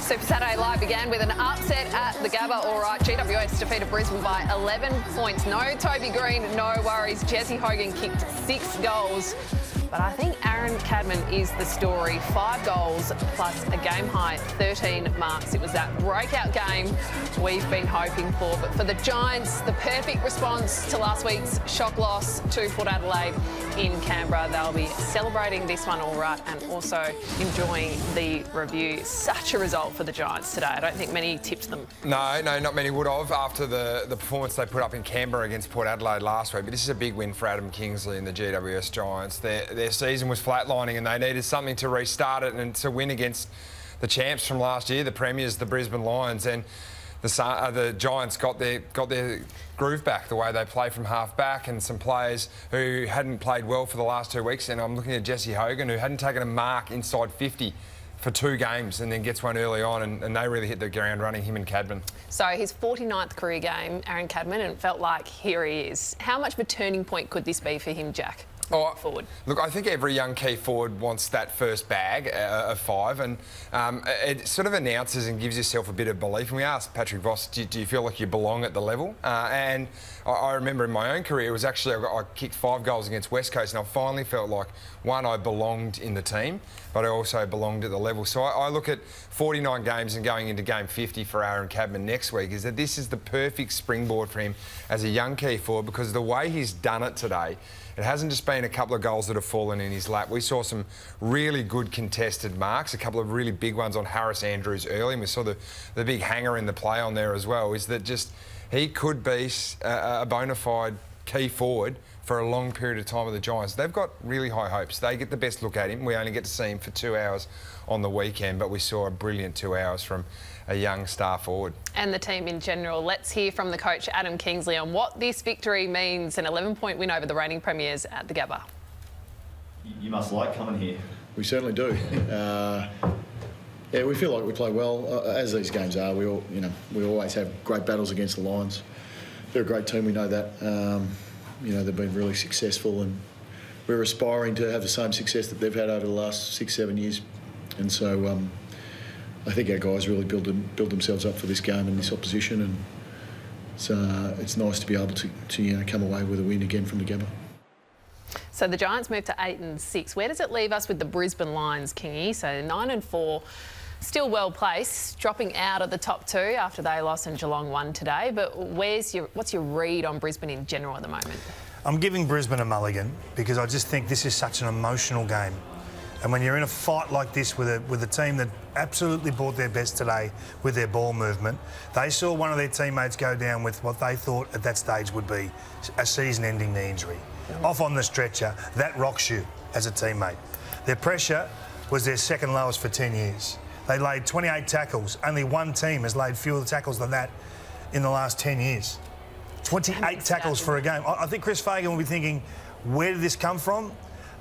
Super Saturday Live began with an upset at the Gabba. All right, GWS defeated Brisbane by 11 points. No Toby Green, no worries. Jesse Hogan kicked 6 goals. But I think Aaron Cadman is the story. 5 goals plus a game-high 13 marks. It was that breakout game we've been hoping for. But for the Giants, the perfect response to last week's shock loss to Port Adelaide in Canberra. They'll be celebrating this one all right and also enjoying the review. Such a result for the Giants today. I don't think many tipped them. No, not many would have after the performance they put up in Canberra against Port Adelaide last week. But this is a big win for Adam Kingsley and the GWS Giants. Their season was flatlining and they needed something to restart it and to win against the champs from last year, the premiers, the Brisbane Lions. And the Giants got their groove back, the way they play from half back, and some players who hadn't played well for the last 2 weeks. And I'm looking at Jesse Hogan, who hadn't taken a mark inside 50 for 2 games and then gets one early on, and they really hit the ground running, him and Cadman. So his 49th career game, Aaron Cadman, and it felt like here he is. How much of a turning point could this be for him, Jack? Forward. Look, I think every young key forward wants that first bag of 5, and it sort of announces and gives yourself a bit of belief. And we asked Patrick Voss, do you feel like you belong at the level? And I remember in my own career, it was actually, I kicked 5 goals against West Coast, and I finally felt like, one, I belonged in the team, but I also belonged at the level. So I look at 49 games and going into game 50 for Aaron Cadman next week, is that this is the perfect springboard for him as a young key forward, because the way he's done it today, it hasn't just been a couple of goals that have fallen in his lap. We saw some really good contested marks, a couple of really big ones on Harris Andrews early, and we saw the big hanger in the play on there as well, is that just he could be a bona fide key forward for a long period of time with the Giants. They've got really high hopes. They get the best look at him. We only get to see him for 2 hours on the weekend, but we saw a brilliant 2 hours from a young star forward. And the team in general. Let's hear from the coach, Adam Kingsley, on what this victory means, an 11-point win over the reigning premiers at the Gabba. You must like coming here. We certainly do. Yeah, we feel like we play well, as these games are. We always have great battles against the Lions. They're a great team, we know that. They've been really successful, and we're aspiring to have the same success that they've had over the last 6-7 years. And so I think our guys really build themselves up for this game and this opposition, and it's nice to be able to come away with a win again from the Gabba. So the Giants moved to 8 and 6. Where does it leave us with the Brisbane Lions, Kingy? So 9 and 4. Still well placed, dropping out of the top 2 after they lost and Geelong won today. But what's your read on Brisbane in general at the moment? I'm giving Brisbane a mulligan because I just think this is such an emotional game. And when you're in a fight like this with a team that absolutely brought their best today with their ball movement, they saw one of their teammates go down with what they thought at that stage would be a season-ending knee injury. Off on the stretcher, that rocks you as a teammate. Their pressure was their second lowest for 10 years. They laid 28 tackles. Only one team has laid fewer tackles than that in the last 10 years. 28 tackles for a game. I think Chris Veagen will be thinking, where did this come from?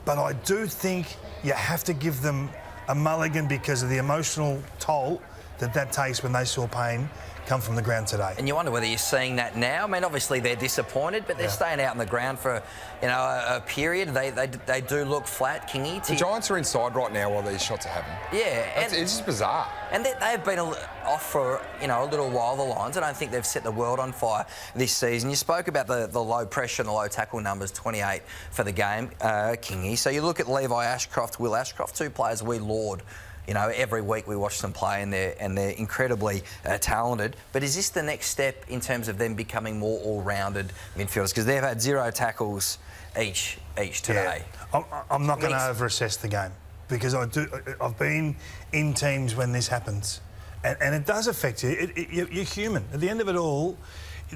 But I do think you have to give them a mulligan because of the emotional toll that takes when they saw pain come from the ground today. And you wonder whether you're seeing that now. I mean, obviously they're disappointed, but they're staying out on the ground for a period. They do look flat, Kingy. The Giants are inside right now while these shots are happening. Yeah, it's just bizarre. And they've been off for a little while, the Lions. I don't think they've set the world on fire this season. You spoke about the low pressure and the low tackle numbers, 28 for the game, Kingy. So you look at Levi Ashcroft, Will Ashcroft, 2 players we laud. Every week we watch them play and they're incredibly talented. But is this the next step in terms of them becoming more all-rounded midfielders? Because they've had 0 tackles each today. Yeah. I'm not going to overassess the game because I've been in teams when this happens. And it does affect you. You're human. At the end of it all,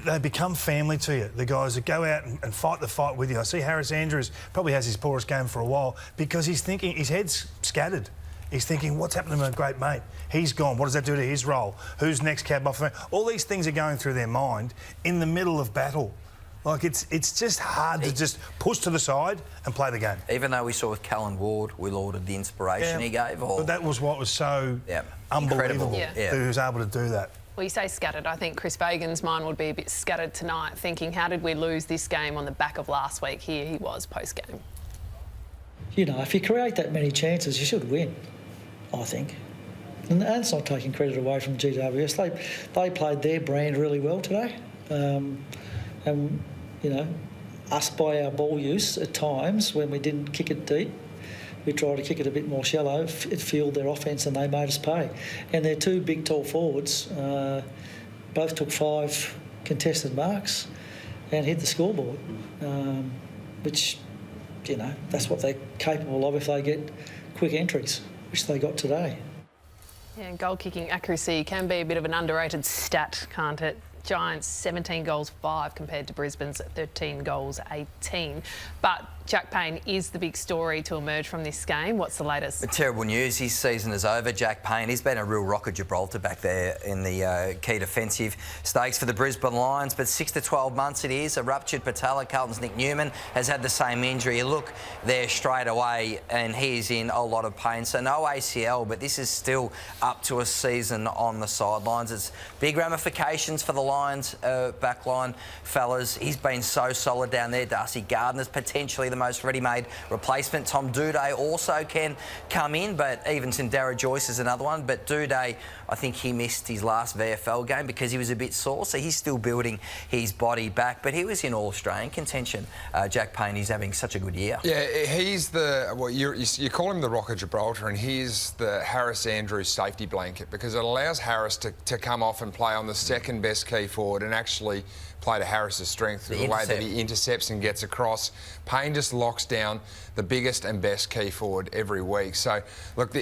they become family to you. The guys that go out and fight the fight with you. I see Harris Andrews probably has his poorest game for a while because he's thinking, his head's scattered. He's thinking, what's happened to my great mate? He's gone. What does that do to his role? Who's next cab off? All these things are going through their mind in the middle of battle. Like, it's just hard to just push to the side and play the game. Even though we saw with Callan Ward, we lauded the inspiration he gave. But that was what was so unbelievable that he was able to do that. Well, you say scattered. I think Chris Veagen's mind would be a bit scattered tonight, thinking, how did we lose this game on the back of last week? Here he was post-game. If you create that many chances, you should win, I think. And that's not taking credit away from GWS. They played their brand really well today. And, you know, us by our ball use at times, when we didn't kick it deep, we tried to kick it a bit more shallow. It fueled their offence and they made us pay. And their two big, tall forwards both took 5 contested marks and hit the scoreboard, which, you know, that's what they're capable of if they get quick entries, which they got today. Yeah, goal kicking accuracy can be a bit of an underrated stat, can't it? Giants 17 goals 5 compared to Brisbane's 13 goals 18. But Jack Payne is the big story to emerge from this game. What's the latest? Terrible news. His season is over. Jack Payne, he's been a real rock of Gibraltar back there in the key defensive stakes for the Brisbane Lions. But 6 to 12 months it is. A ruptured patella. Carlton's Nick Newman has had the same injury. You look there straight away and he is in a lot of pain. So no ACL, but this is still up to a season on the sidelines. It's big ramifications for the Lions back line, fellas. He's been so solid down there. Darcy Gardner's potentially the most ready-made replacement. Tom Doedee also can come in, but even Sindara Joyce is another one. But Doedee, I think he missed his last VFL game because he was a bit sore, so he's still building his body back. But he was in All-Australian contention. Jack Payne, he's having such a good year. Yeah, he's the, well, you call him the Rock of Gibraltar, and he's the Harris Andrews safety blanket because it allows Harris to come off and play on the second best key forward and actually play to Harris's strength through the way that he intercepts and gets across. Payne just locks down the biggest and best key forward every week. So, look, they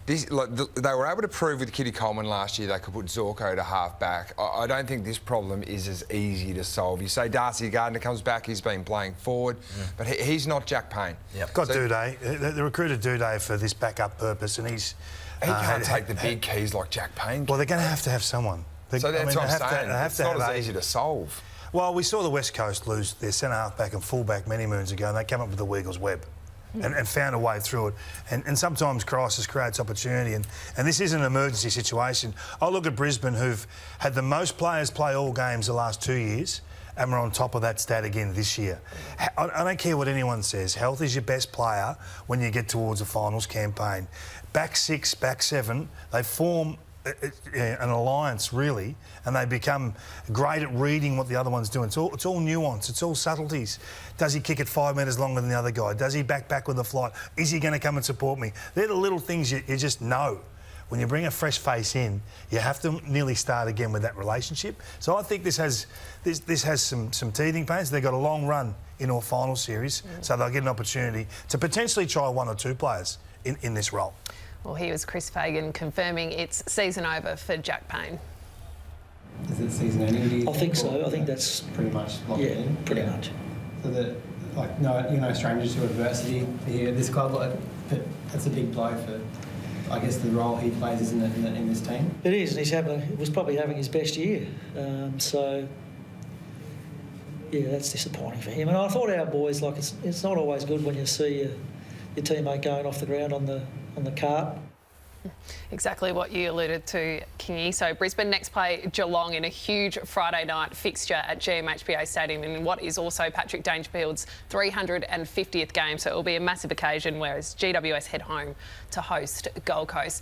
were able to prove with Kitty Coleman last year they could put Zorko to half back. I don't think this problem is as easy to solve. You say Darcy Gardner comes back, he's been playing forward, but he's not Jack Payne. Yep. Got Doedee. They recruited Doedee for this backup purpose, and he can't take the big keys like Jack Payne. Well, they're going to have someone. So that's what I'm saying. It's not as easy to solve. Well, we saw the West Coast lose their centre half-back and full-back many moons ago, and they came up with the Weagle's web and found a way through it. And sometimes crisis creates opportunity, and this is an emergency situation. I look at Brisbane, who've had the most players play all games the last 2 years, and we're on top of that stat again this year. I don't care what anyone says. Health is your best player when you get towards a finals campaign. Back 6, back 7, they form an alliance, really, and they become great at reading what the other one's doing. It's all nuance, it's all subtleties. Does he kick it 5 metres longer than the other guy? Does he back with the flight? Is he going to come and support me? They're the little things you just know. When you bring a fresh face in, you have to nearly start again with that relationship. So I think this has some teething pains. They've got a long run in our final series, so they'll get an opportunity to potentially try 1 or 2 players in this role. Well, here was Chris Veagen confirming it's season over for Jack Payne. Is it season ending? I think so. I think that's pretty much locked in. Pretty much. So you're no strangers to adversity here at this club, but that's a big blow for, I guess, the role he plays, isn't it, in this team? It is, and he was probably having his best year. So, yeah, that's disappointing for him. And I thought our boys, it's not always good when you see your teammate going off the ground on the cart. Exactly what you alluded to, Kingy. So Brisbane next play Geelong in a huge Friday night fixture at GMHBA Stadium in what is also Patrick Dangerfield's 350th game. So it will be a massive occasion, whereas GWS head home to host Gold Coast.